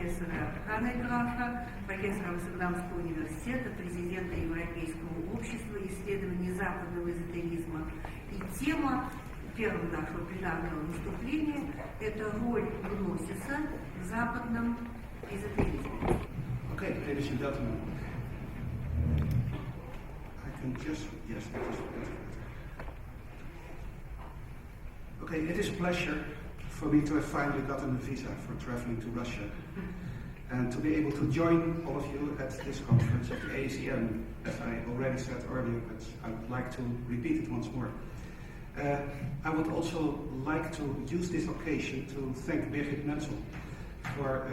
профессора Ханеграаффа, профессора Амстердамского университета, президента Европейского общества исследований западного эзотеризма. И тема первого нашего пленарного выступления – это роль гносиса в западном эзотеризме. Okay, ladies and gentlemen, I can just, yes, okay, it is a pleasure for me to have finally gotten a visa for traveling to Russia and to be able to join all of you at this conference of the ASEM, as I already said earlier, but I would like to repeat it once more. I would also like to use this occasion to thank Birgit Menzel for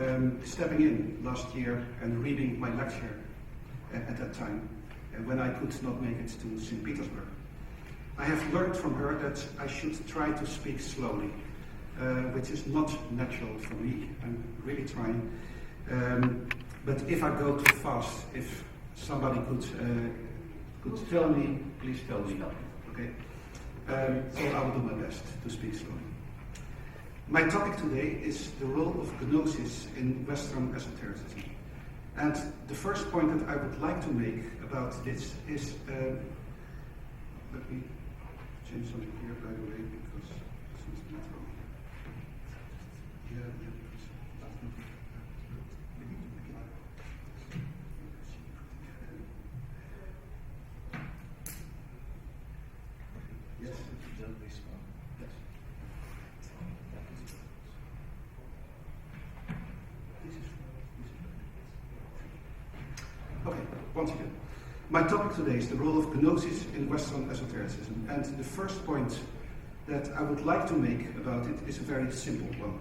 stepping in last year and reading my lecture at that time, when I could not make it to St. Petersburg. I have learned from her that I should try to speak slowly, which is not natural for me. I'm really trying. But if I go too fast, if somebody could tell me, please tell me. Okay? So I will do my best to speak slowly. My topic today is the role of Gnosis in Western esotericism. And the first point that I would like to make about this is, let me change something here, by the way, because it seems not wrong. Yes. Okay, once again. My topic today is the role of Gnosis in Western esotericism, and the first point that I would like to make about it is a very simple one.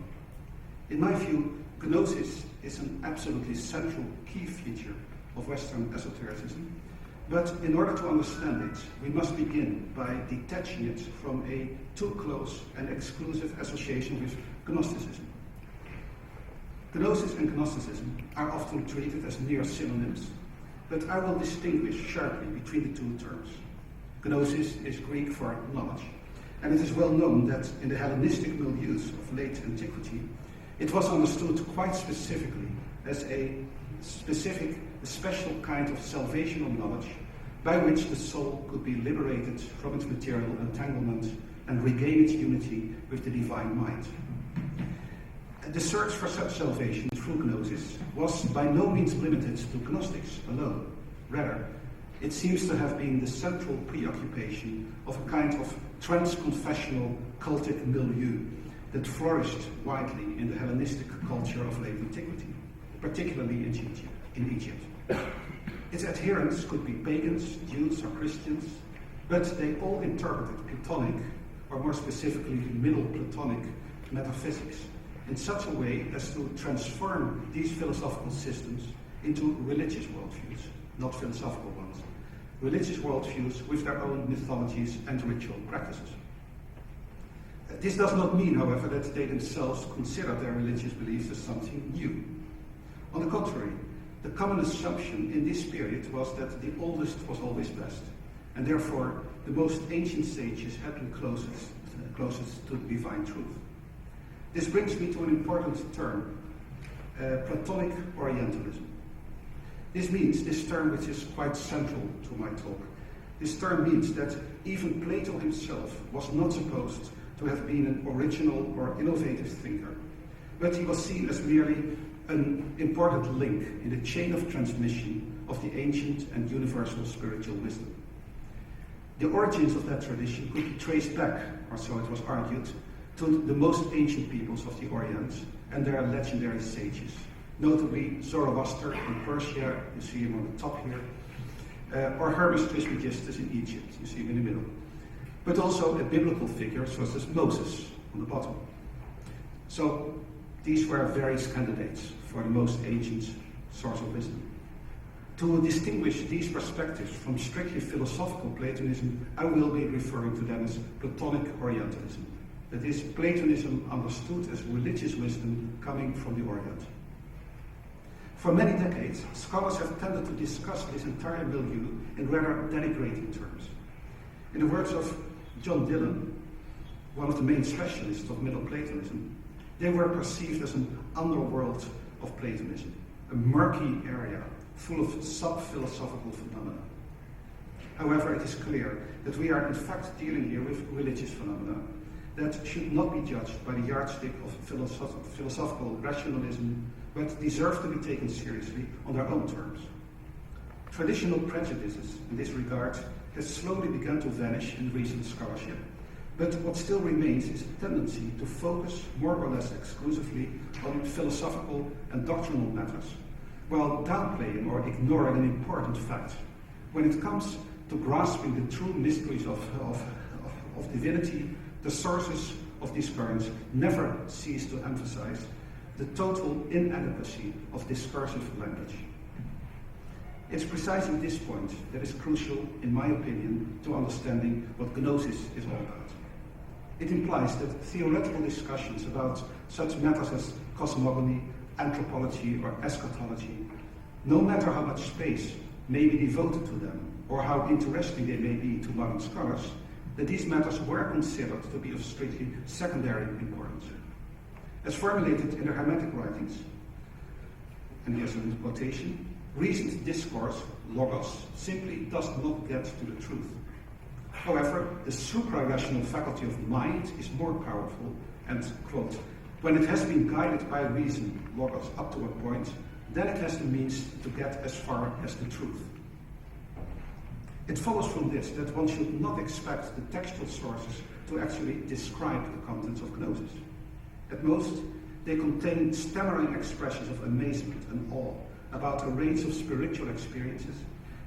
In my view, Gnosis is an absolutely central key feature of Western esotericism, but in order to understand it, we must begin by detaching it from a too close and exclusive association with Gnosticism. Gnosis and Gnosticism are often treated as near synonyms, but I will distinguish sharply between the two terms. Gnosis is Greek for knowledge, and it is well known that in the Hellenistic milieus of late antiquity, it was understood quite specifically as a special kind of salvational knowledge by which the soul could be liberated from its material entanglement and regain its unity with the divine mind. The search for such salvation through Gnosis was by no means limited to Gnostics alone. Rather, it seems to have been the central preoccupation of a kind of trans-confessional cultic milieu that flourished widely in the Hellenistic culture of late antiquity, particularly in Egypt. Its adherents could be pagans, Jews, or Christians, but they all interpreted Platonic, or more specifically Middle Platonic, metaphysics in such a way as to transform these philosophical systems into religious worldviews, not philosophical ones. Religious worldviews with their own mythologies and ritual practices. This does not mean, however, that they themselves consider their religious beliefs as something new. On the contrary, the common assumption in this period was that the oldest was always best, and therefore the most ancient sages had been closest to the divine truth. This brings me to an important term, Platonic Orientalism. This term which is quite central to my talk, this term means that even Plato himself was not supposed to have been an original or innovative thinker, but he was seen as merely an important link in the chain of transmission of the ancient and universal spiritual wisdom. The origins of that tradition could be traced back, or so it was argued, to the most ancient peoples of the Orient and their legendary sages, notably Zoroaster in Persia, you see him on the top here, or Hermes Trismegistus in Egypt, you see him in the middle, but also a biblical figure such as Moses on the bottom. So these were various candidates for the most ancient source of wisdom. To distinguish these perspectives from strictly philosophical Platonism, I will be referring to them as Platonic Orientalism. That is, Platonism understood as religious wisdom coming from the Orient. For many decades, scholars have tended to discuss this entire milieu in rather denigrating terms. In the words of John Dillon, one of the main specialists of Middle Platonism, they were perceived as an underworld of Platonism, a murky area full of sub-philosophical phenomena. However, it is clear that we are in fact dealing here with religious phenomena that should not be judged by the yardstick of philosophical rationalism, but deserve to be taken seriously on their own terms. Traditional prejudices in this regard have slowly begun to vanish in recent scholarship, but what still remains is a tendency to focus more or less exclusively on philosophical and doctrinal matters, while downplaying or ignoring an important fact. When it comes to grasping the true mysteries of divinity, the sources of these currents never cease to emphasize the total inadequacy of discursive language. It's precisely this point that is crucial, in my opinion, to understanding what Gnosis is all about. It implies that theoretical discussions about such matters as cosmogony, anthropology, or eschatology, no matter how much space may be devoted to them, or how interesting they may be to modern scholars, that these matters were considered to be of strictly secondary importance. As formulated in the Hermetic writings, and here's a quotation, reasoned discourse, logos, simply does not get to the truth. However, the supra-rational faculty of mind is more powerful, and, quote, when it has been guided by reason, logos, up to a point, then it has the means to get as far as the truth. It follows from this that one should not expect the textual sources to actually describe the contents of Gnosis. At most, they contain stammering expressions of amazement and awe about a range of spiritual experiences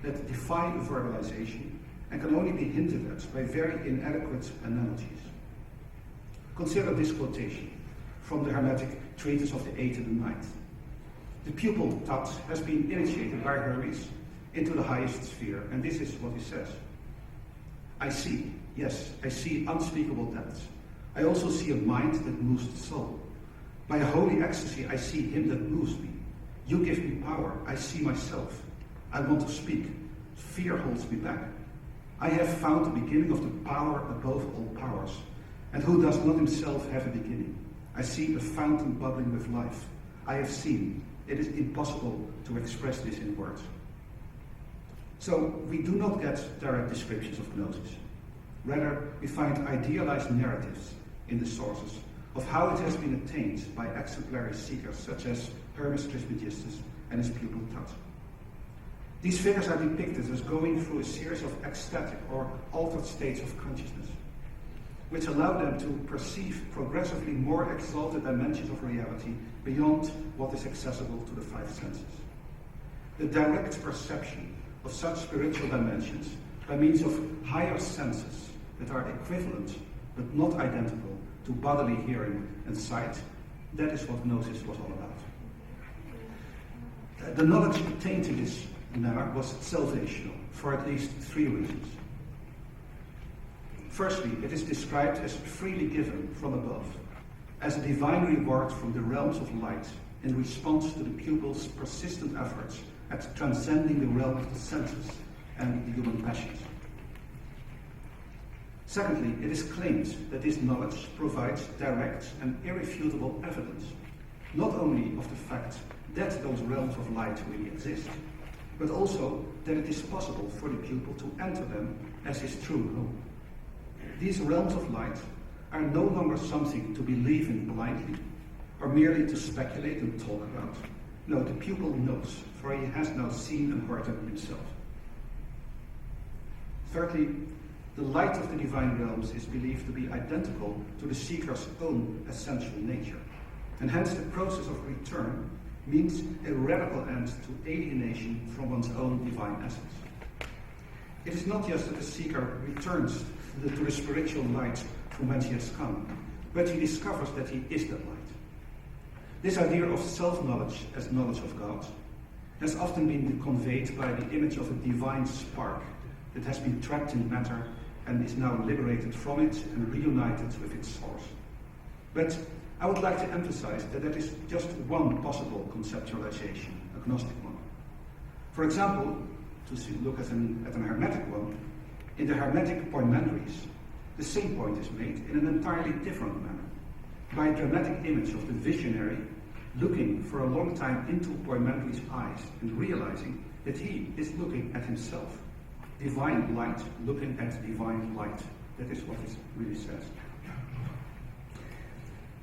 that defy verbalization and can only be hinted at by very inadequate analogies. Consider this quotation from the Hermetic treatise of the 8th and the 9th. The pupil, Tat, has been initiated by Hermes into the highest sphere, and this is what he says. I see, yes, I see unspeakable depths. I also see a mind that moves the soul. By a holy ecstasy, I see him that moves me. You give me power, I see myself. I want to speak. Fear holds me back. I have found the beginning of the power above all powers, and who does not himself have a beginning? I see a fountain bubbling with life. I have seen. It is impossible to express this in words. So we do not get direct descriptions of Gnosis. Rather, we find idealized narratives in the sources of how it has been attained by exemplary seekers such as Hermes Trismegistus and his pupil Tat. These figures are depicted as going through a series of ecstatic or altered states of consciousness, which allow them to perceive progressively more exalted dimensions of reality beyond what is accessible to the five senses. The direct perception of such spiritual dimensions by means of higher senses that are equivalent but not identical to bodily hearing and sight, that is what Gnosis was all about. The knowledge attained in this manner was salvational for at least three reasons. Firstly, it is described as freely given from above, as a divine reward from the realms of light in response to the pupil's persistent efforts at transcending the realm of the senses and the human passions. Secondly, it is claimed that this knowledge provides direct and irrefutable evidence, not only of the fact that those realms of light really exist, but also that it is possible for the pupil to enter them as his true home. These realms of light are no longer something to believe in blindly, or merely to speculate and talk about. No, the pupil knows, for he has now seen and heard them himself. Thirdly, the light of the divine realms is believed to be identical to the seeker's own essential nature, and hence the process of return means a radical end to alienation from one's own divine essence. It is not just that the seeker returns to the spiritual light from whence he has come, but he discovers that he is that light. This idea of self-knowledge as knowledge of God has often been conveyed by the image of a divine spark that has been trapped in matter and is now liberated from it and reunited with its source. But I would like to emphasize that that is just one possible conceptualization, a Gnostic one. For example, to look at an Hermetic one, in the Hermetic poimandries, the same point is made in an entirely different manner, by a dramatic image of the visionary looking for a long time into Poimantri's eyes and realizing that he is looking at himself. Divine light looking at divine light. That is what it really says.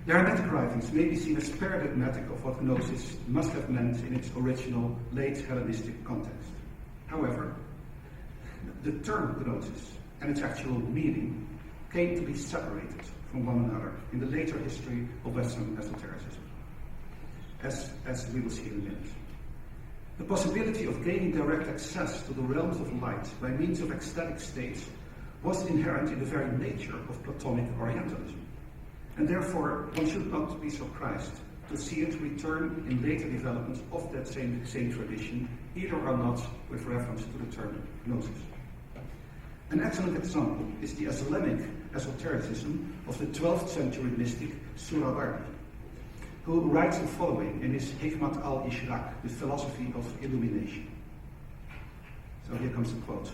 The Hermetic writings may be seen as paradigmatic of what Gnosis must have meant in its original late Hellenistic context. However, the term Gnosis and its actual meaning came to be separated from one another in the later history of Western esotericism, as we will see in a minute. The possibility of gaining direct access to the realms of light by means of ecstatic states was inherent in the very nature of Platonic Orientalism, and therefore one should not be surprised to see it return in later developments of that same tradition, either or not with reference to the term Gnosis. An excellent example is the Islamic esotericism of the 12th century mystic Surawardi, who writes the following in his Hikmat al-Ishraq, the philosophy of illumination. So here comes the quote.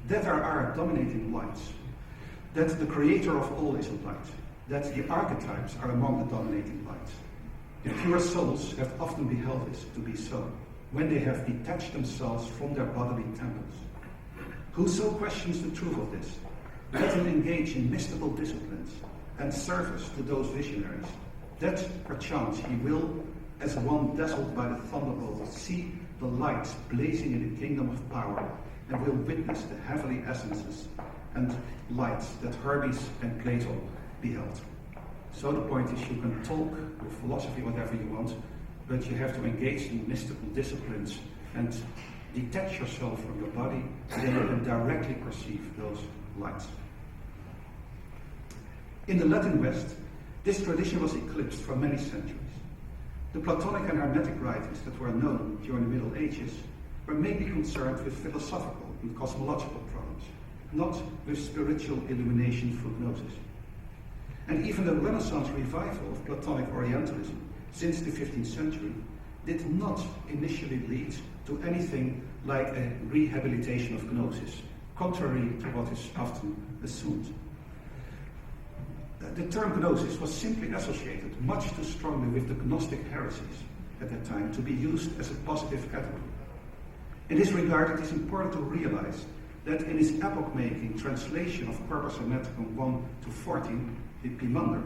That there are dominating lights, that the creator of all is a light, that the archetypes are among the dominating lights. The pure souls have often beheld this to be so, when they have detached themselves from their bodily temples. Whoso questions the truth of this, let him engage in mystical disciplines and service to those visionaries, that perchance he will, as one dazzled by the thunderbolt, see the lights blazing in the kingdom of power, and will witness the heavenly essences and lights that Hermes and Plato beheld. So the point is, you can talk with philosophy whatever you want, but you have to engage in mystical disciplines and detach yourself from your body, and then you can directly perceive those lights. In the Latin West, this tradition was eclipsed for many centuries. The Platonic and Hermetic writings that were known during the Middle Ages were mainly concerned with philosophical and cosmological problems, not with spiritual illumination through Gnosis. And even the Renaissance revival of Platonic Orientalism since the 15th century did not initially lead to anything like a rehabilitation of Gnosis, contrary to what is often assumed. The term Gnosis was simply associated much too strongly with the Gnostic heresies at that time to be used as a positive category. In this regard, it is important to realize that in his epoch-making translation of Corpus Hermeticum 1 to 14, the Pimander,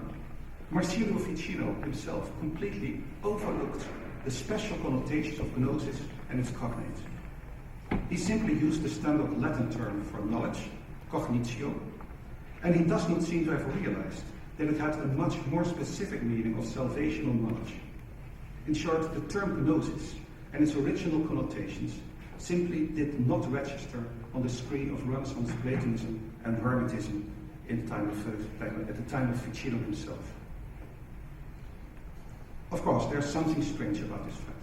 Marsilio Ficino himself completely overlooked the special connotations of Gnosis and its cognates. He simply used the standard Latin term for knowledge, cognitio, and he does not seem to have realized that it had a much more specific meaning of salvational knowledge. In short, the term Gnosis and its original connotations simply did not register on the screen of Renaissance Platonism and Hermetism at the time of Ficino himself. Of course, there's something strange about this fact.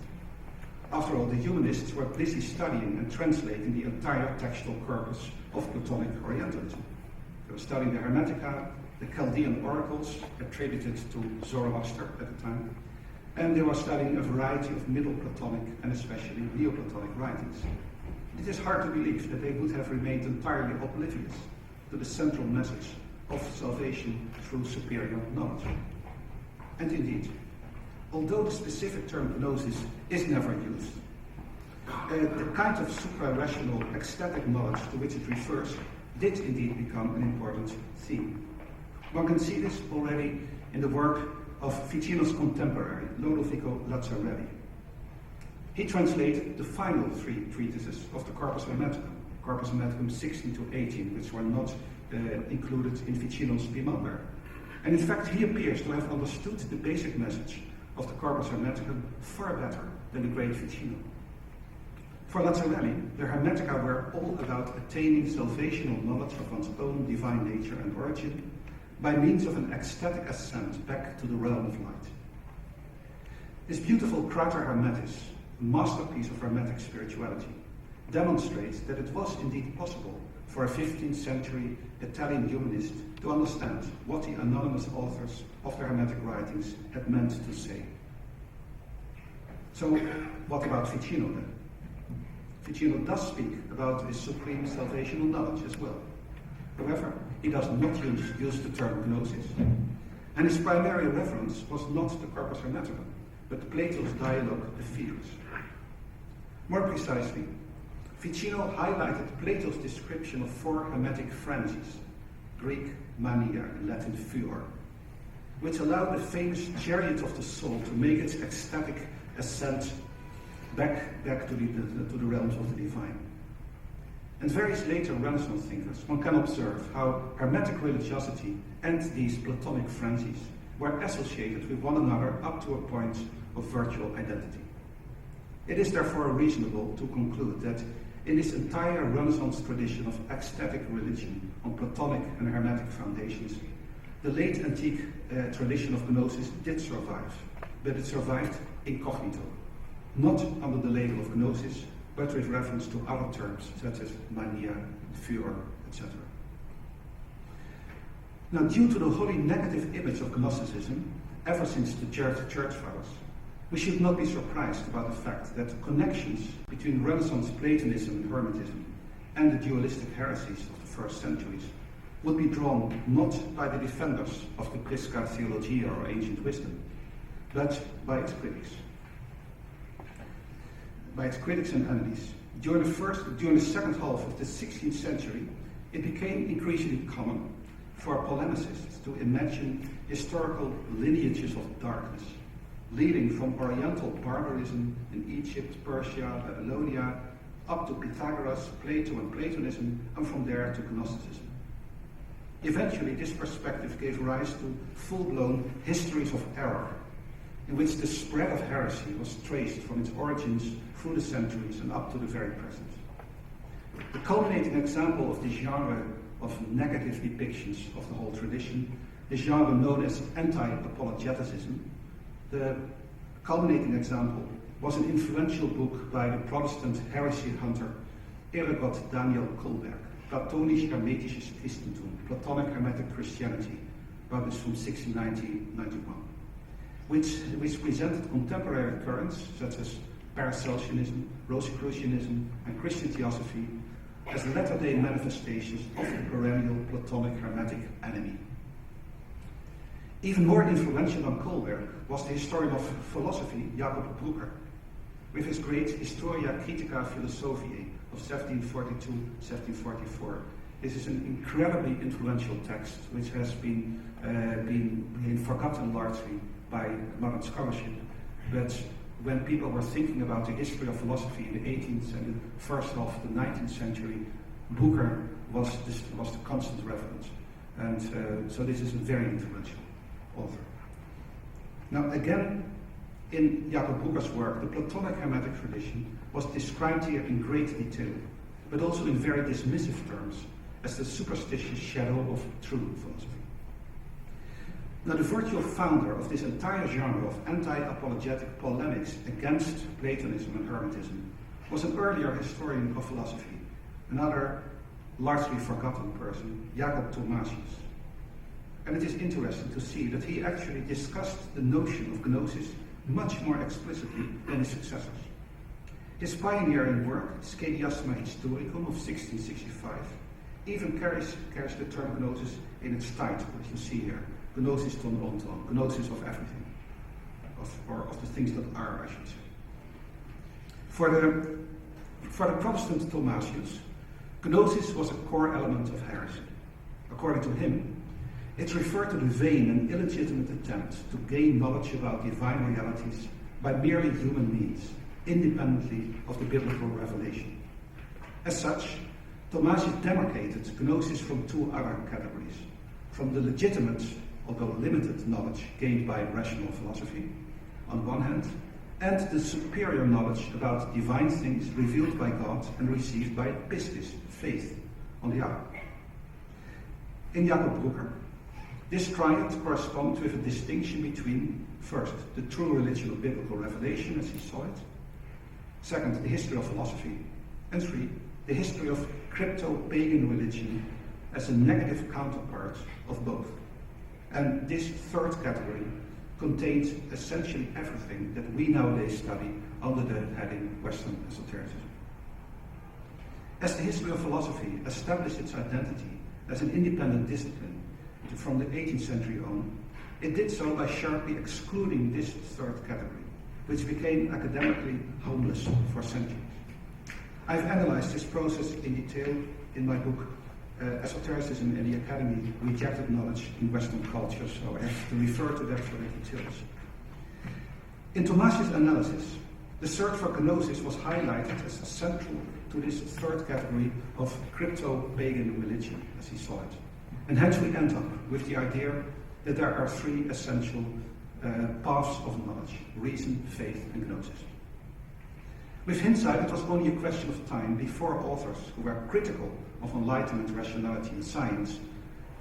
After all, the humanists were busy studying and translating the entire textual corpus of Platonic Orientalism. They were studying the Hermetica, the Chaldean oracles attributed to Zoroaster at the time, and they were studying a variety of Middle Platonic and especially Neoplatonic writings. It is hard to believe that they would have remained entirely oblivious to the central message of salvation through superior knowledge. And indeed, although the specific term Gnosis is never used, the kind of supra-rational ecstatic knowledge to which it refers did indeed become an important theme. One can see this already in the work of Ficino's contemporary, Lodovico Lazzarelli. He translated the final three treatises of the Corpus Hermeticum 16 to 18, which were not included in Ficino's Pimander. And in fact, he appears to have understood the basic message of the Corpus Hermeticum far better than the great Ficino. For Lazzarelli, the Hermetica were all about attaining salvational knowledge of one's own divine nature and origin by means of an ecstatic ascent back to the realm of light. This beautiful Crater Hermetis, a masterpiece of Hermetic spirituality, demonstrates that it was indeed possible for a 15th century Italian humanist to understand what the anonymous authors of the Hermetic writings had meant to say. So, what about Ficino then? Ficino does speak about his supreme salvational knowledge as well. However, he does not use the term Gnosis, and his primary reference was not the Corpus Hermeticum, but Plato's dialogue, the Phaedrus. More precisely, Ficino highlighted Plato's description of four hermetic frenzies, Greek mania and Latin furor, which allowed the famous chariot of the soul to make its ecstatic ascent back to the realms of the divine. And various later Renaissance thinkers, one can observe how hermetic religiosity and these Platonic frenzies were associated with one another up to a point of virtual identity. It is therefore reasonable to conclude that in this entire Renaissance tradition of ecstatic religion on Platonic and Hermetic foundations, the late antique tradition of Gnosis did survive, but it survived incognito, not under the label of Gnosis, but with reference to other terms such as mania, furor, etc. Now, due to the wholly negative image of Gnosticism, ever since the Church Fathers, we should not be surprised about the fact that the connections between Renaissance Platonism and Hermetism and the dualistic heresies of the first centuries would be drawn not by the defenders of the Prisca Theologia or ancient wisdom, but by its critics. By its critics and enemies. During the second half of the 16th century, it became increasingly common for polemicists to imagine historical lineages of darkness, leading from Oriental barbarism in Egypt, Persia, Babylonia, up to Pythagoras, Plato and Platonism, and from there to Gnosticism. Eventually, this perspective gave rise to full-blown histories of error, in which the spread of heresy was traced from its origins through the centuries and up to the very present. The culminating example of this genre of negative depictions of the whole tradition, the genre known as anti-apologeticism, the culminating example was an influential book by the Protestant heresy hunter Eregot Daniel Kolberg, Platonisch-Hermetisches Christentum, Platonic Hermetic Christianity, published from 1690-91, which presented contemporary currents such as Paracelsianism, Rosicrucianism, and Christian Theosophy as latter-day manifestations of the perennial Platonic Hermetic enemy. Even more influential than Kolberg was the historian of philosophy Jacob Brucker, with his great Historia Critica Philosophiae of 1742-1744. This is an incredibly influential text which has been forgotten largely by modern scholarship. But when people were thinking about the history of philosophy in the 18th and the first half of the 19th century, Brucker was the constant reference. And so this is a very influential author. Now again, in Jacob Brucker's work, the Platonic Hermetic tradition was described here in great detail, but also in very dismissive terms, as the superstitious shadow of true philosophy. Now the virtual founder of this entire genre of anti-apologetic polemics against Platonism and Hermetism was an earlier historian of philosophy, another largely forgotten person, Jacob Thomasius. And it is interesting to see that he actually discussed the notion of Gnosis much more explicitly than his successors. His pioneering work, Schediasma Historicum of 1665, even carries the term Gnosis in its title, as you see here, Gnosis ton onton, Gnosis of everything, or of the things that are, I should say. For the Protestant Thomasius, Gnosis was a core element of heresy. According to him, it referred to the vain and illegitimate attempt to gain knowledge about divine realities by merely human means, independently of the biblical revelation. As such, Thomasius demarcated Gnosis from two other categories: from the legitimate, although limited, knowledge gained by rational philosophy, on one hand, and the superior knowledge about divine things revealed by God and received by pistis, faith, on the other. In Jacob Brucker, this triad corresponds with a distinction between, first, the true religion of biblical revelation as he saw it, second, the history of philosophy, and three, the history of crypto-pagan religion as a negative counterpart of both. And this third category contains essentially everything that we nowadays study under the heading Western esotericism. As the history of philosophy established its identity as an independent discipline from the 18th century on, it did so by sharply excluding this third category, which became academically homeless for centuries. I've analyzed this process in detail in my book, Esotericism and the Academy, Rejected Knowledge in Western Culture, so I have to refer to that for the details. In Tomasi's analysis, the search for gnosis was highlighted as central to this third category of crypto-pagan religion, as he saw it. And hence we end up with the idea that there are three essential paths of knowledge: reason, faith, and gnosis. With hindsight, it was only a question of time before authors who were critical of Enlightenment rationality and science,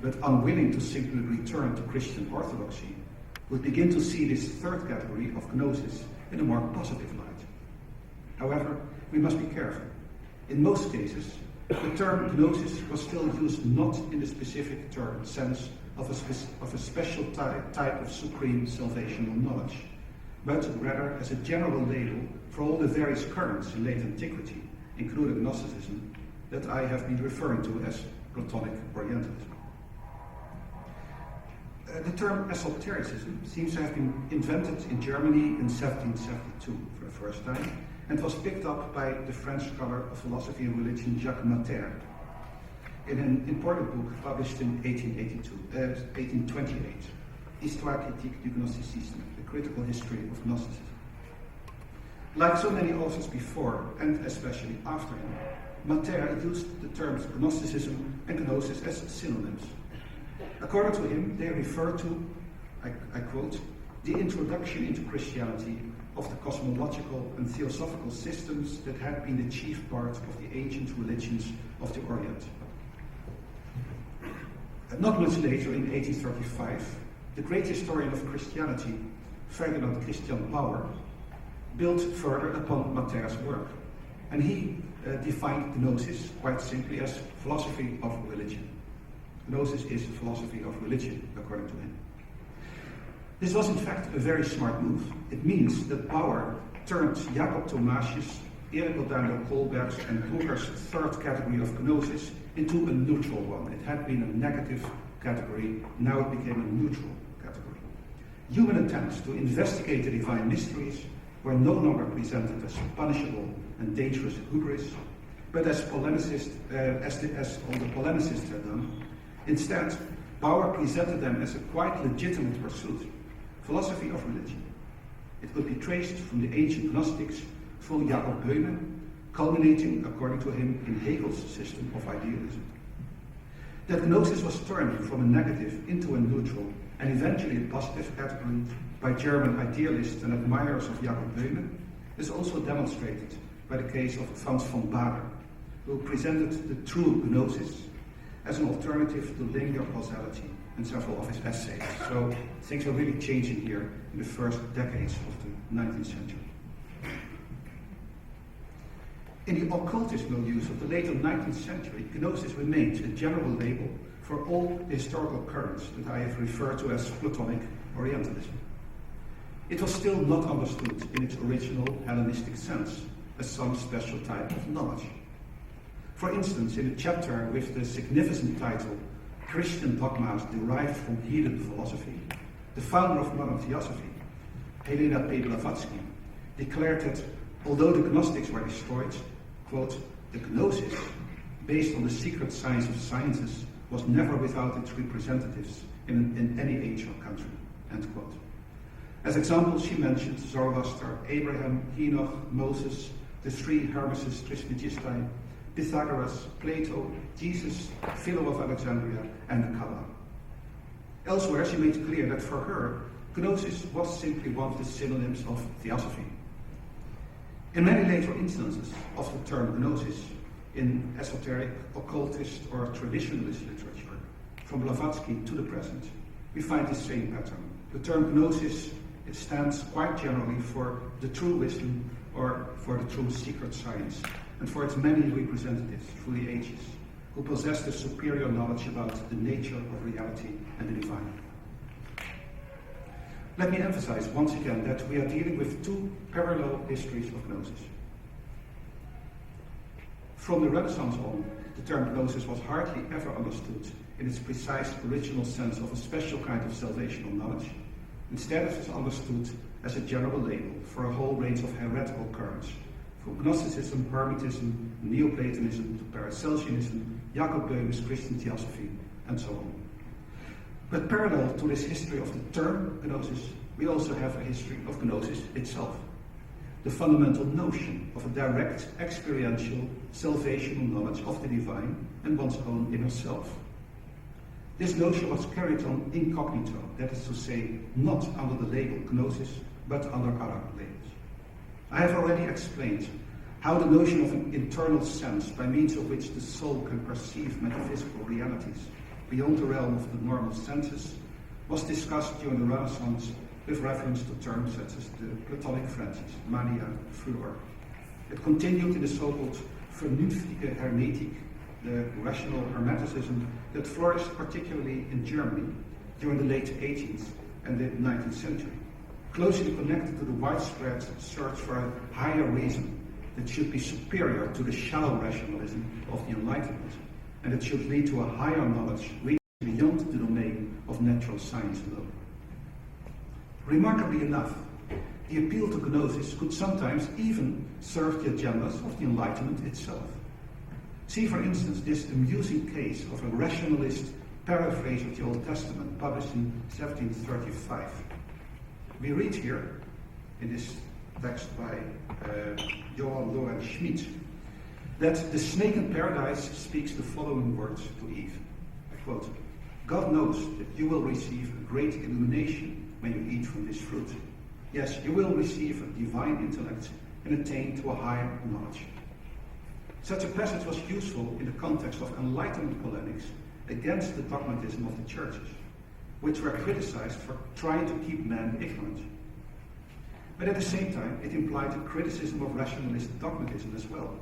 but unwilling to simply return to Christian orthodoxy, would begin to see this third category of gnosis in a more positive light. However, we must be careful. In most cases, the term gnosis was still used not in the specific term sense of a special type of supreme salvational knowledge, but rather as a general label for all the various currents in late antiquity, including Gnosticism, that I have been referring to as Platonic Orientalism. The term esotericism seems to have been invented in Germany in 1772 for the first time, and was picked up by the French scholar of philosophy and religion Jacques Maritain in an important book published in 1828, Histoire critique du gnosticisme, the critical history of Gnosticism. Like so many authors before, and especially after him, Maritain used the terms Gnosticism and Gnosis as synonyms. According to him, they refer to, I quote, the introduction into Christianity of the cosmological and theosophical systems that had been the chief part of the ancient religions of the Orient. Not much later, in 1835, the great historian of Christianity, Ferdinand Christian Bauer, built further upon Martain's work, and he defined Gnosis quite simply as philosophy of religion. Gnosis is philosophy of religion, according to him. This was in fact a very smart move. It means that Bauer turned Jacob Tomasius, Erik Daniel Kohlberg's and Brugger's third category of Gnosis into a neutral one. It had been a negative category, now it became a neutral category. Human attempts to investigate the divine mysteries were no longer presented as punishable and dangerous hubris, but as polemicists, as all the polemicists had done. Instead, Bauer presented them as a quite legitimate pursuit, philosophy of religion. It could be traced from the ancient Gnostics through Jacob Boehme, culminating, according to him, in Hegel's system of idealism. That Gnosis was turned from a negative into a neutral and eventually a positive category by German idealists and admirers of Jacob Boehme is also demonstrated by the case of Franz von Baader, who presented the true Gnosis as an alternative to linear causality in several of his essays. So things are really changing here in the first decades of the 19th century. In the occultist milieu of the later 19th century, Gnosis remained a general label for all historical currents that I have referred to as Platonic Orientalism. It was still not understood in its original Hellenistic sense as some special type of knowledge. For instance, in a chapter with the significant title Christian Dogmas Derived from Heathen Philosophy, the founder of modern theosophy, Helena P. Blavatsky, declared that although the Gnostics were destroyed, quote, the Gnosis, based on the secret science of sciences, was never without its representatives in any age or country, end quote. As examples, she mentioned Zoroaster, Abraham, Enoch, Moses, the three Hermeses Trismegistai, Pythagoras, Plato, Jesus, Philo of Alexandria, and the Kabbalah. Elsewhere, she made clear that for her, Gnosis was simply one of the synonyms of theosophy. In many later instances of the term Gnosis, in esoteric, occultist, or traditionalist literature, from Blavatsky to the present, we find the same pattern. The term Gnosis, it stands quite generally for the true wisdom or for the true secret science, and for its many representatives through the ages, who possess the superior knowledge about the nature of reality and the divine. Let me emphasize once again that we are dealing with two parallel histories of Gnosis. From the Renaissance on, the term Gnosis was hardly ever understood in its precise original sense of a special kind of salvational knowledge. Instead, it was understood as a general label for a whole range of heretical currents, from Gnosticism, Hermetism, Neoplatonism to Paracelsianism, Jacob Böhme's Christian Theosophy, and so on. But parallel to this history of the term Gnosis, we also have a history of Gnosis itself, the fundamental notion of a direct, experiential, salvational knowledge of the divine and one's own inner self. This notion was carried on incognito, that is to say, not under the label Gnosis, but under other labels. I have already explained how the notion of an internal sense by means of which the soul can perceive metaphysical realities beyond the realm of the normal senses was discussed during the Renaissance with reference to terms such as the Platonic frenzies, mania, furor. It continued in the so-called vernünftige Hermetik, the rational Hermeticism that flourished particularly in Germany during the late 18th and the 19th century, closely connected to the widespread search for a higher reason that should be superior to the shallow rationalism of the Enlightenment, and it should lead to a higher knowledge reaching beyond the domain of natural science alone. Remarkably enough, the appeal to Gnosis could sometimes even serve the agendas of the Enlightenment itself. See, for instance, this amusing case of a rationalist paraphrase of the Old Testament published in 1735. We read here, in this text by Johann Lorenz Schmid, that the snake in paradise speaks the following words to Eve. I quote, "God knows that you will receive a great illumination when you eat from this fruit. Yes, you will receive a divine intellect and attain to a higher knowledge." Such a passage was useful in the context of Enlightenment polemics against the dogmatism of the churches, which were criticized for trying to keep men ignorant. But at the same time, it implied a criticism of rationalist dogmatism as well.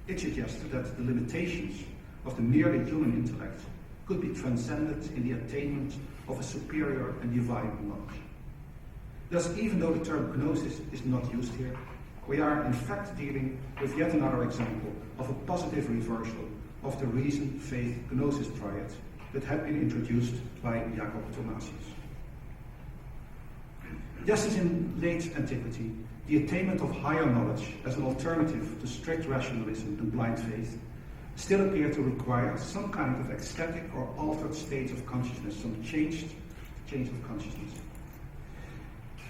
It suggested that the limitations of the merely human intellect could be transcended in the attainment of a superior and divine knowledge. Thus, even though the term Gnosis is not used here, we are in fact dealing with yet another example of a positive reversal of the reason, faith, Gnosis triad that had been introduced by Jacob Thomasius. Just as in late antiquity, the attainment of higher knowledge as an alternative to strict rationalism and blind faith still appear to require some kind of ecstatic or altered state of consciousness, some change of consciousness.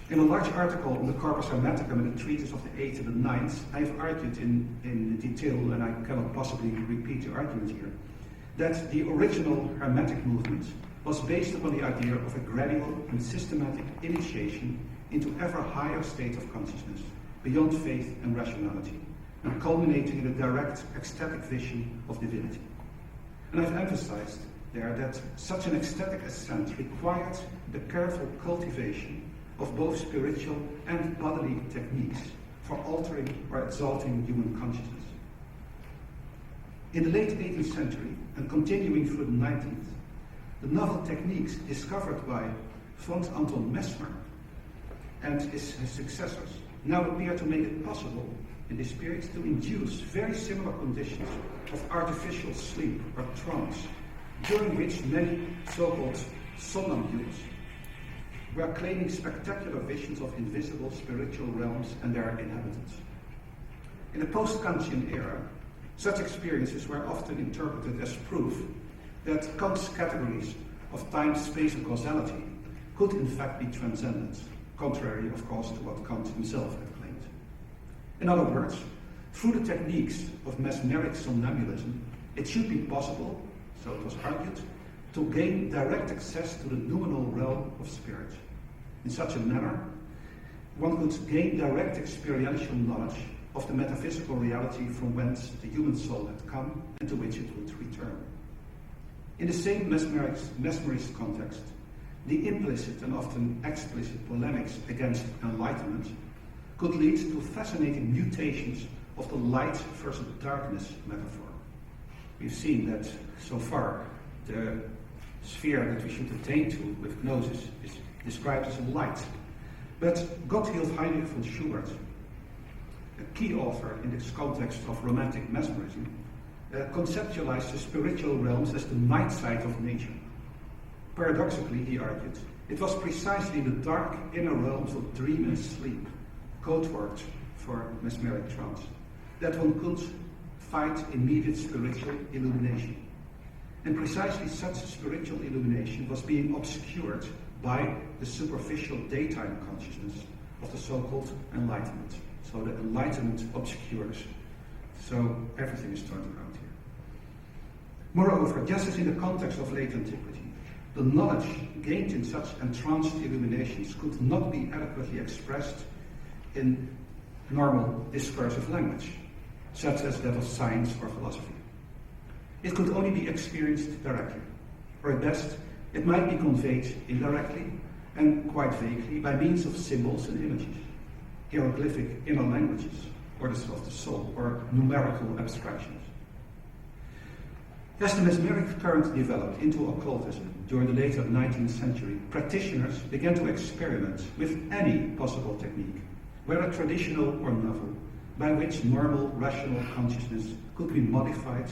In a large article on the Corpus Hermeticum in the treatise of the 8th and the 9th, I have argued in detail, and I cannot possibly repeat the argument here, that the original Hermetic movement was based upon the idea of a gradual and systematic initiation into ever higher state of consciousness, beyond faith and rationality, and culminating in a direct ecstatic vision of divinity. And I've emphasized there that such an ecstatic ascent required the careful cultivation of both spiritual and bodily techniques for altering or exalting human consciousness. In the late 18th century, and continuing through the 19th, the novel techniques discovered by Franz Anton Mesmer and his successors now appear to make it possible in this period to induce very similar conditions of artificial sleep or trance, during which many so-called somnambules were claiming spectacular visions of invisible spiritual realms and their inhabitants. In the post-Kantian era, such experiences were often interpreted as proof that Kant's categories of time, space, and causality could in fact be transcended, contrary, of course, to what Kant himself had claimed. In other words, through the techniques of mesmeric somnambulism, it should be possible, so it was argued, to gain direct access to the noumenal realm of spirit. In such a manner, one could gain direct experiential knowledge of the metaphysical reality from whence the human soul had come and to which it would return. In the same mesmerist context, the implicit and often explicit polemics against enlightenment could lead to fascinating mutations of the light versus darkness metaphor. We've seen that so far the sphere that we should attain to with Gnosis is described as a light. But Gotthild Heinrich von Schubert, a key author in this context of romantic mesmerism, conceptualized the spiritual realms as the night side of nature. Paradoxically, he argued, It was precisely the dark inner realms of dream and sleep, code word for mesmeric trance, that one could find immediate spiritual illumination. And precisely such spiritual illumination was being obscured by the superficial daytime consciousness of the so-called enlightenment. So the enlightenment obscures. So everything is turned around here. Moreover, just as in the context of late antiquity, the knowledge gained in such entranced illuminations could not be adequately expressed in normal discursive language, such as that of science or philosophy. It could only be experienced directly, or at best, it might be conveyed indirectly and quite vaguely by means of symbols and images, hieroglyphic inner languages, or the of the soul, or numerical abstractions. As the mesmeric current developed into occultism during the later 19th century, practitioners began to experiment with any possible technique, whether traditional or novel, by which normal rational consciousness could be modified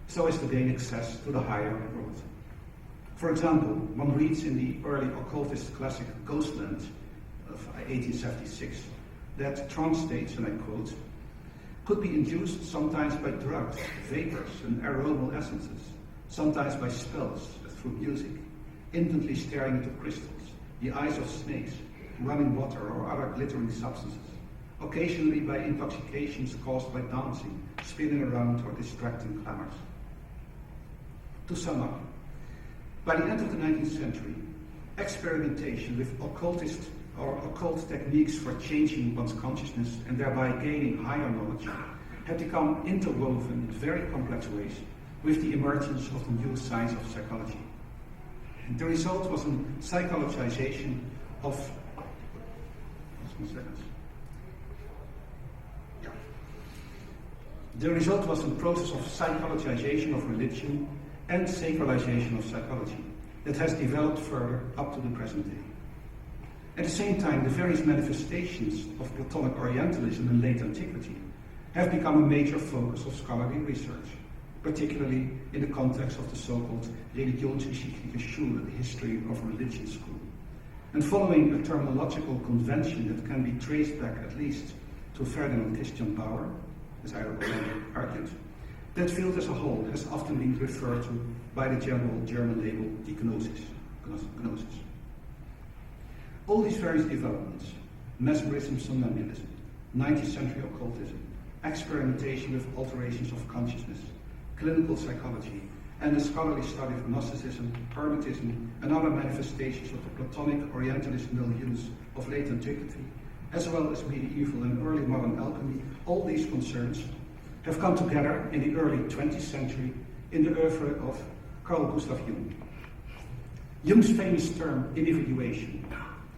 so as to gain access to the higher world. For example, one reads in the early occultist classic Ghostland of 1876 that trance states, and I quote, could be induced sometimes by drugs, vapors, and aromal essences, sometimes by spells through music, instantly staring into crystals, the eyes of snakes, running water, or other glittering substances, occasionally by intoxications caused by dancing, spinning around, or distracting clamors. To sum up, by the end of the 19th century, experimentation with occultist or occult techniques for changing one's consciousness and thereby gaining higher knowledge had become interwoven in very complex ways with the emergence of the new science of psychology. And the result was a psychologization of The result was a process of psychologization of religion and sacralization of psychology that has developed further up to the present day. At the same time, the various manifestations of Platonic Orientalism in late antiquity have become a major focus of scholarly research, particularly in the context of the so-called Religionsgeschichtliche Schule, the history of religion school. And following a terminological convention that can be traced back at least to Ferdinand Christian Bauer, as I already argued, that field as a whole has often been referred to by the general German label the Gnosis. All these various developments, mesmerism, somnambulism, 19th century occultism, experimentation with alterations of consciousness, clinical psychology, and the scholarly study of Gnosticism, Hermetism, and other manifestations of the Platonic Orientalist milieus of late antiquity, as well as medieval and early modern alchemy, all these concerns have come together in the early 20th century in the oeuvre of Carl Gustav Jung. Jung's famous term, individuation,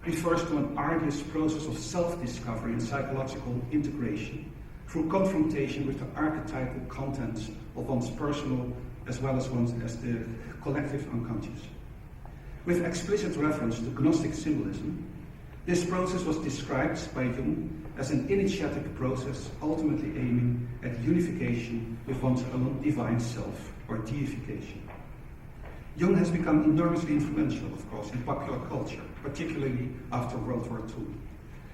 refers to an arduous process of self-discovery and psychological integration through confrontation with the archetypal contents of one's personal as well as the collective unconscious. With explicit reference to Gnostic symbolism, this process was described by Jung as an initiatic process ultimately aiming at unification with one's own divine self, or deification. Jung has become enormously influential, of course, in popular culture, particularly after World War II.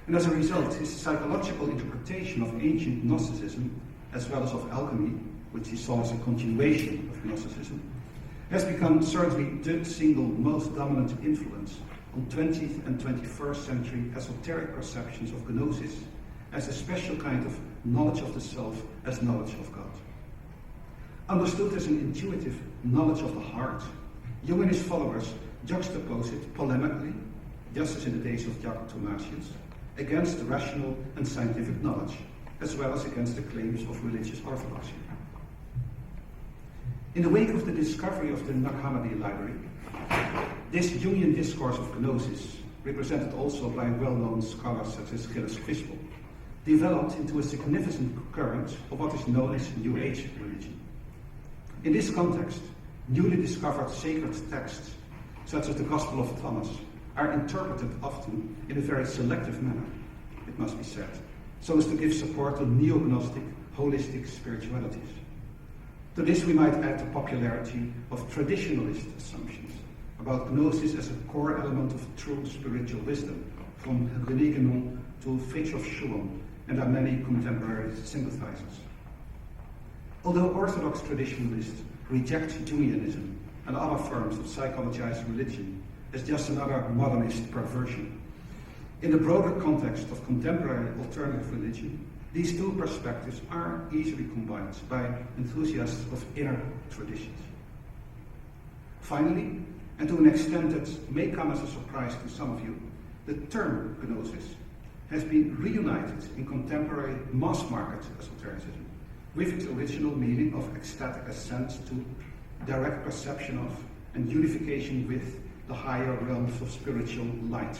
And as a result, his psychological interpretation of ancient Gnosticism, as well as of alchemy, which he saw as a continuation of Gnosticism, has become certainly the single most dominant influence on 20th and 21st century esoteric perceptions of Gnosis as a special kind of knowledge of the self as knowledge of God. Understood as an intuitive knowledge of the heart, Jung and his followers juxtapose it polemically, just as in the days of Jacob Thomasius, against rational and scientific knowledge, as well as against the claims of religious orthodoxy. In the wake of the discovery of the Nag Hammadi library, this Jungian discourse of Gnosis, represented also by well-known scholars such as Gilles Quispel, developed into a significant current of what is known as New Age religion. In this context, newly discovered sacred texts, such as the Gospel of Thomas, are interpreted often in a very selective manner, it must be said, so as to give support to neo-Gnostic, holistic spiritualities. To this we might add the popularity of traditionalist assumptions, about Gnosis as a core element of true spiritual wisdom, from René to Fritjof Schumann, and our many contemporary sympathizers. Although Orthodox traditionalists reject Jungianism and other forms of psychologized religion as just another modernist perversion, in the broader context of contemporary alternative religion, these two perspectives are easily combined by enthusiasts of inner traditions. Finally, and to an extent that may come as a surprise to some of you, the term Gnosis has been reunited in contemporary mass-market esotericism with its original meaning of ecstatic ascent to direct perception of and unification with the higher realms of spiritual light.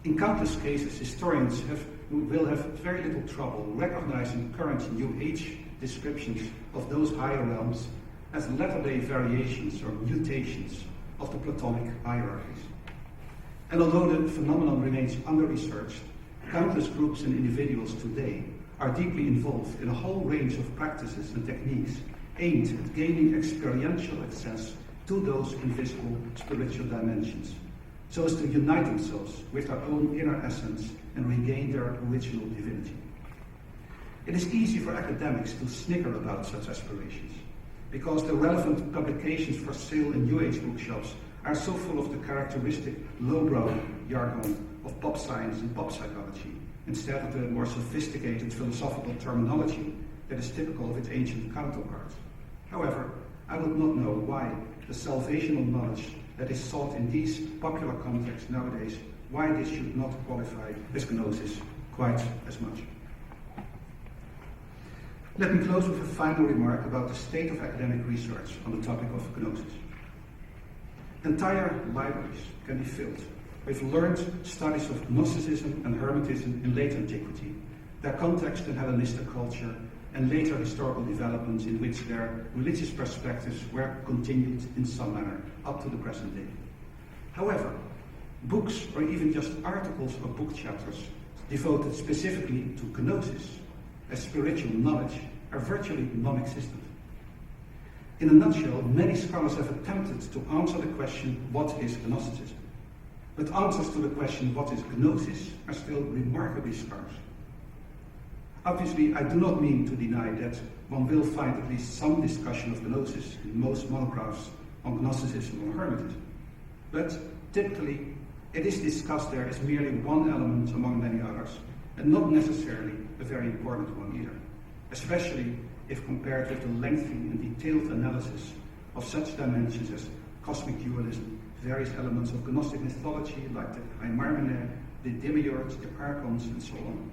In countless cases, historians will have very little trouble recognizing current New Age descriptions of those higher realms as latter-day variations or mutations of the Platonic hierarchies. And although the phenomenon remains under-researched, countless groups and individuals today are deeply involved in a whole range of practices and techniques aimed at gaining experiential access to those invisible spiritual dimensions, so as to unite themselves with their own inner essence and regain their original divinity. It is easy for academics to snicker about such aspirations, because the relevant publications for sale in New Age bookshops are so full of the characteristic lowbrow jargon of pop science and pop psychology, instead of the more sophisticated philosophical terminology that is typical of its ancient counterparts. However, I would not know why the salvational knowledge that is sought in these popular contexts nowadays, why this should not qualify as Gnosis quite as much. Let me close with a final remark about the state of academic research on the topic of Gnosis. Entire libraries can be filled with learned studies of Gnosticism and Hermetism in late antiquity, their context in Hellenistic culture, and later historical developments in which their religious perspectives were continued in some manner up to the present day. However, books or even just articles or book chapters devoted specifically to Gnosis as spiritual knowledge are virtually non-existent. In a nutshell, many scholars have attempted to answer the question, what is Gnosticism? But answers to the question, what is Gnosis, are still remarkably scarce. Obviously, I do not mean to deny that one will find at least some discussion of Gnosis in most monographs on Gnosticism or Hermetism. But typically, it is discussed there as merely one element among many others, and not necessarily a very important one either, especially if compared with the lengthy and detailed analysis of such dimensions as cosmic dualism, various elements of Gnostic mythology like the Heimarmene, the Demiurge, the Archons, and so on.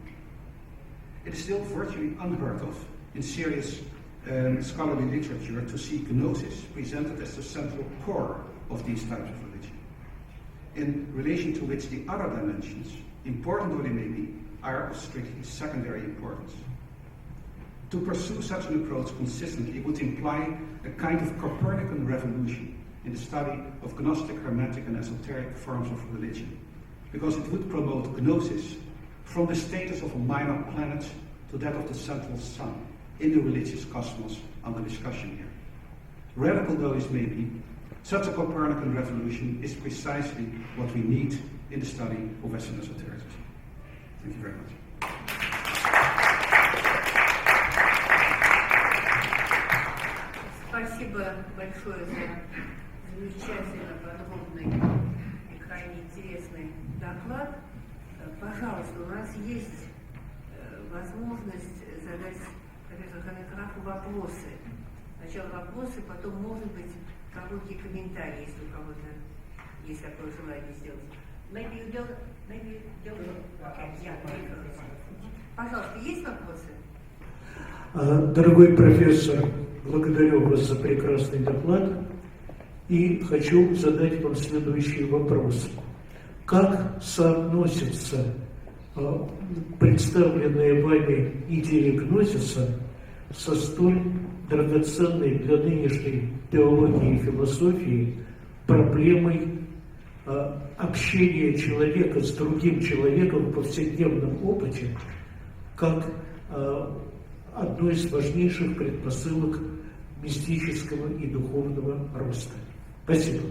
It is still virtually unheard of in serious scholarly literature to see Gnosis presented as the central core of these types of religion, in relation to which the other dimensions, important though they may be, are of strictly secondary importance. To pursue such an approach consistently would imply a kind of Copernican revolution in the study of Gnostic, Hermetic, and esoteric forms of religion, because it would promote Gnosis from the status of a minor planet to that of the central sun in the religious cosmos under discussion here. Radical though this may be, such a Copernican revolution is precisely what we need in the study of Western esotericism. Thank you very much. Спасибо большое за замечательно подробный и крайне интересный доклад. Пожалуйста, у нас есть возможность задать профессору Ханеграаффу вопросы. Сначала вопросы, потом, может быть, короткие комментарии, если у кого-то есть такое желание сделать. Пожалуйста, есть вопросы? Дорогой профессор, благодарю вас за прекрасный доклад и хочу задать вам следующий вопрос. Как соотносится представленная вами идея гнозиса со столь драгоценной для нынешней теологии и философии проблемой общения человека с другим человеком в повседневном опыте, как одной из важнейших предпосылок мистического и духовного роста? Спасибо.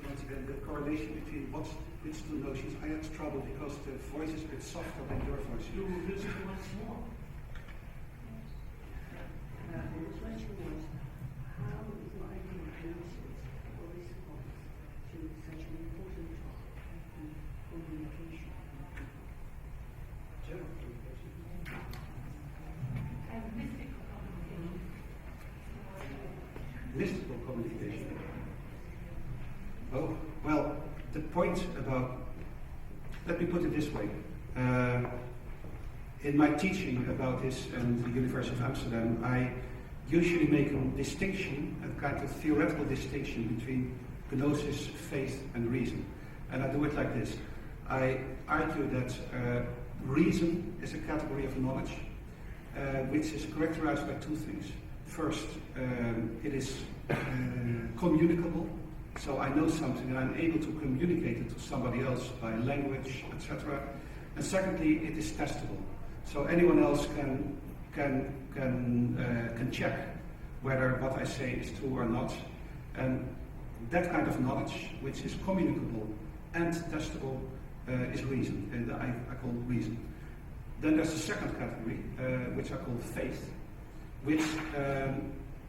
Once again, the correlation between which two notions, I had trouble because the voice is a bit softer than your voice. You will use it once more. The question was, how is your idea of Gnosis or response to such an important topic in communication? General communication. And mystical communication. Mystical communication. Oh, well, the point about, let me put it this way. In my teaching about this and the University of Amsterdam, I usually make a distinction, a kind of theoretical distinction between gnosis, faith, and reason. And I do it like this. I argue that reason is a category of knowledge which is characterized by two things. First, it is communicable. So I know something and I'm able to communicate it to somebody else by language, etc. And secondly, it is testable. So anyone else can check whether what I say is true or not. And that kind of knowledge, which is communicable and testable, is reason, and I call reason. Then there's a second category, which I call faith, which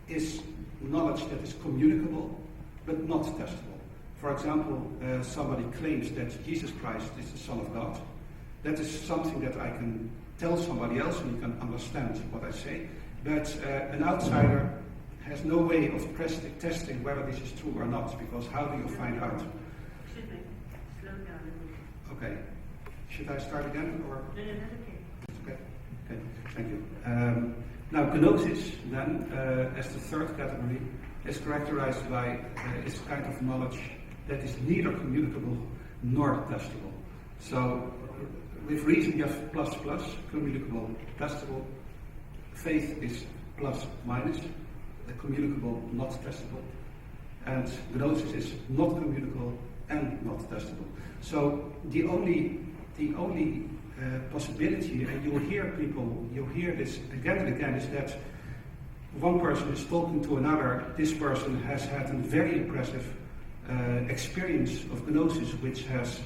is knowledge that is communicable but not testable. For example, somebody claims that Jesus Christ is the Son of God. That is something that I can tell somebody else and you can understand what I say, but an outsider has no way of testing whether this is true or not, because how do you find out? Excuse me, slow down a little. Okay. Should I start again? Or? No, that's okay. Okay. Okay, thank you. Now, gnosis, then, as the third category, is characterized by its kind of knowledge that is neither communicable nor testable. So, with reason you have plus plus, communicable, testable. Faith is plus minus, communicable, not testable. And gnosis is not communicable and not testable. So the only possibility, and you'll hear this again and again, is that one person is talking to another. This person has had a very impressive experience of gnosis, which has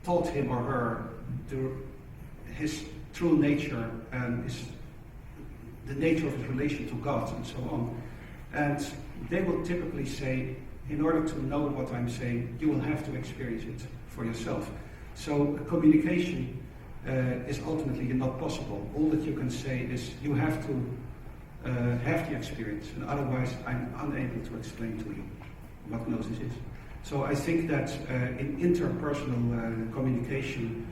taught him or her his true nature and the nature of his relation to God and so on. And they will typically say, in order to know what I'm saying, you will have to experience it for yourself. So communication is ultimately not possible. All that you can say is you have to have the experience, and otherwise I'm unable to explain to you what gnosis is. So I think that in interpersonal communication,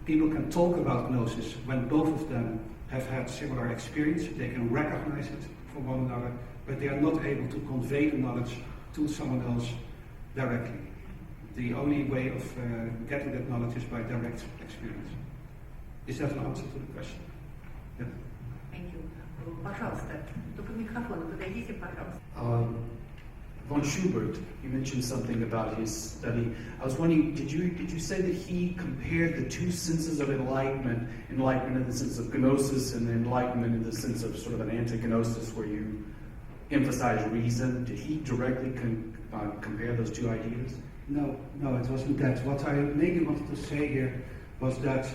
people can talk about gnosis when both of them have had similar experience. They can recognize it from one another, but they are not able to convey the knowledge to someone else directly. The only way of getting that knowledge is by direct experience. Is that an answer to the question? Yeah. Thank you. Пожалуйста, только к микрофону подойдите, пожалуйста. Von Schubert, you mentioned something about his study. I was wondering, did you say that he compared the two senses of enlightenment in the sense of gnosis and enlightenment in the sense of sort of an anti-gnosis where you emphasize reason? Did he directly compare those two ideas? No, it wasn't that. What I mainly wanted to say here was that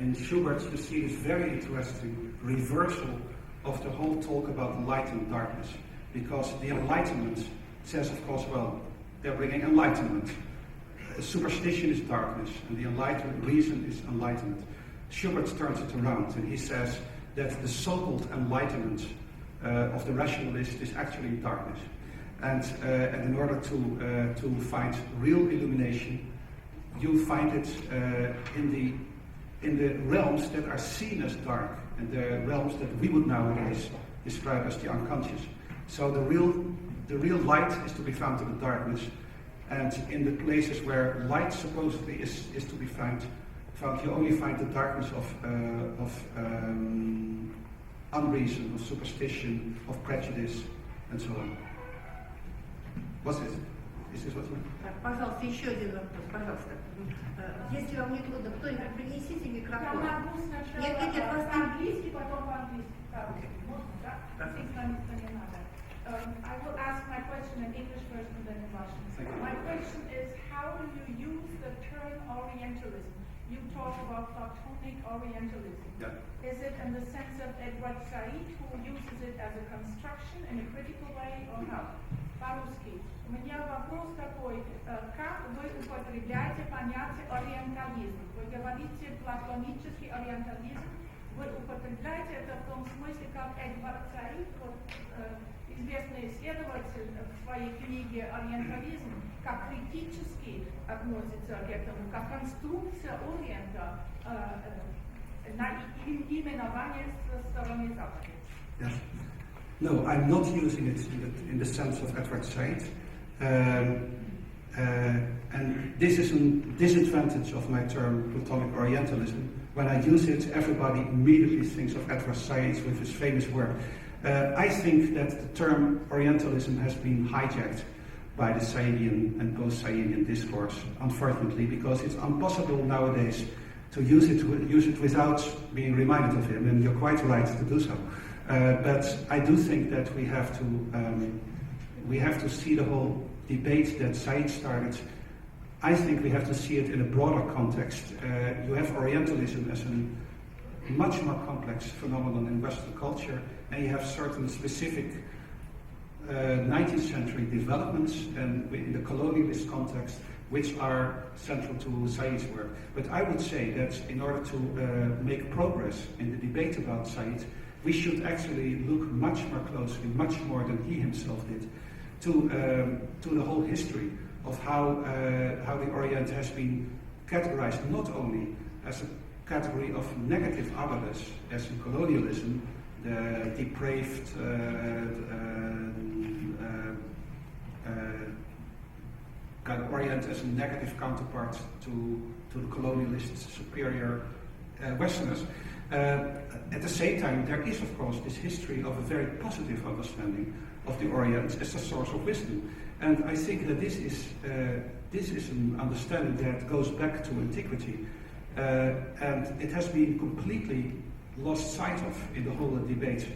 in Schubert you see this very interesting reversal of the whole talk about light and darkness. Because the Enlightenment says, of course, well, they're bringing enlightenment. Superstition is darkness, and the enlightenment reason is enlightenment. Schubert turns it around, and he says that the so-called enlightenment of the rationalist is actually darkness. And in order to find real illumination, you find it in the realms that are seen as dark, and the realms that we would nowadays describe as the unconscious. So the real light is to be found in the darkness, and in the places where light supposedly is to be found, you only find the darkness of unreason, of superstition, of prejudice, and so on. What's it? Is this what you mean? Так, пожалуйста, еще один вопрос, пожалуйста. Если вам не трудно, кто-нибудь принесите Я микрофон. могу сначала Нет, нет, нет, вас не... по-английски, потом по-английски. Так, можно, да? Синхрониться не надо. I will ask my question in English first and then in Russian. Thank you. My question is, how do you use the term Orientalism? You talk about Platonic Orientalism. Yeah. Is it in the sense of Edward Said, who uses it as a construction in a critical way, or how? По-русски. У меня вопрос такой, как вы употребляете понятие ориентализм? Вы говорите платонический ориентализм, вы употребляете это в том смысле, как Эдвард Саид, известный исследователь в своей книге «Ориентализм», как критически относится к этому, как конструкция ориента, на именование со стороны Запада. Yes. No, I'm not using it in the sense of Edward Said. And this is a disadvantage of my term Platonic Orientalism. When I use it, everybody immediately thinks of Edward Said with his famous work. I think that the term Orientalism has been hijacked by the Saidian and post-Saidian discourse, unfortunately, because it's impossible nowadays to use it without being reminded of him, and you're quite right to do so. But I do think that we have to see the whole debate that Said started. I think we have to see it in a broader context. You have Orientalism as a much more complex phenomenon in Western culture, and you have certain specific 19th century developments and in the colonialist context, which are central to Said's work. But I would say that in order to make progress in the debate about Said, we should actually look much more closely, much more than he himself did, to the whole history of how the Orient has been categorized not only as a category of negative otherness, as in colonialism, the depraved kind of Orient as a negative counterpart to the colonialist superior Westerners. At the same time, there is, of course, this history of a very positive understanding of the Orient as a source of wisdom. And I think that this is an understanding that goes back to antiquity. And it has been completely lost sight of in the whole debate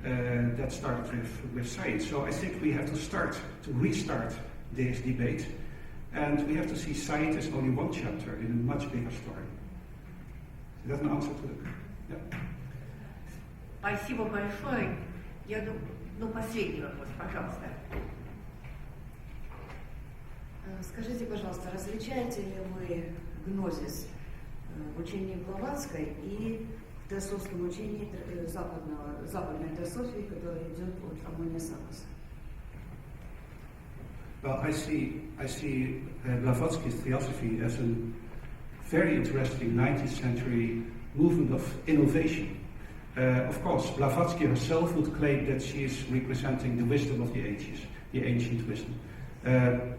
that started with science. So I think we have to restart this debate. And we have to see science as only one chapter in a much bigger story. Is that an answer to it? Yeah. Спасибо большое. Я думаю, последний вопрос, пожалуйста. Скажите, пожалуйста, различаете ли вы гнозис в учении Блаватской и в теософском учении западной теософии, которая идет от Амония Сакаса? Well, I see Blavatsky's theosophy as a very interesting 19th century movement of innovation. Of course, Blavatsky herself would claim that she is representing the wisdom of the ages, the ancient wisdom.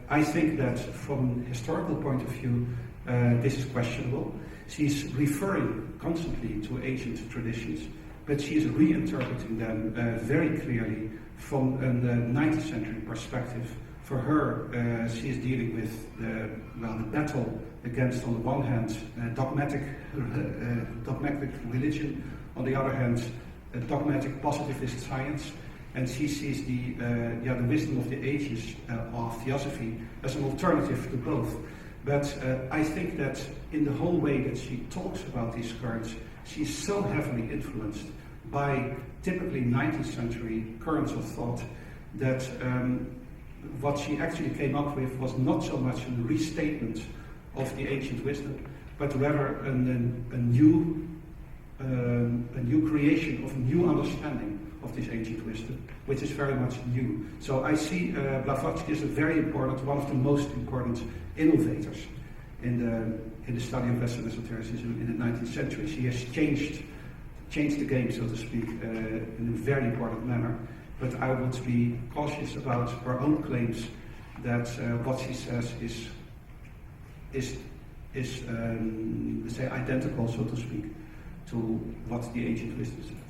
I think that from a historical point of view, this is questionable. She's referring constantly to ancient traditions, but she is reinterpreting them very clearly from a 19th century perspective. For her, she is dealing with the battle against, on the one hand, dogmatic religion, on the other hand, dogmatic positivist science, and she sees the wisdom of the ages of theosophy as an alternative to both. But I think that in the whole way that she talks about these currents, she's so heavily influenced by typically 19th century currents of thought that what she actually came up with was not so much a restatement of the ancient wisdom, but rather a new creation of a new understanding of this ancient wisdom, which is very much new. So I see Blavatsky as one of the most important innovators in the study of Western esotericism in the 19th century. She has changed the game, so to speak, in a very important manner. But I would be cautious about her own claims that what she says is say identical, so to speak, to what the ancient wisdom said.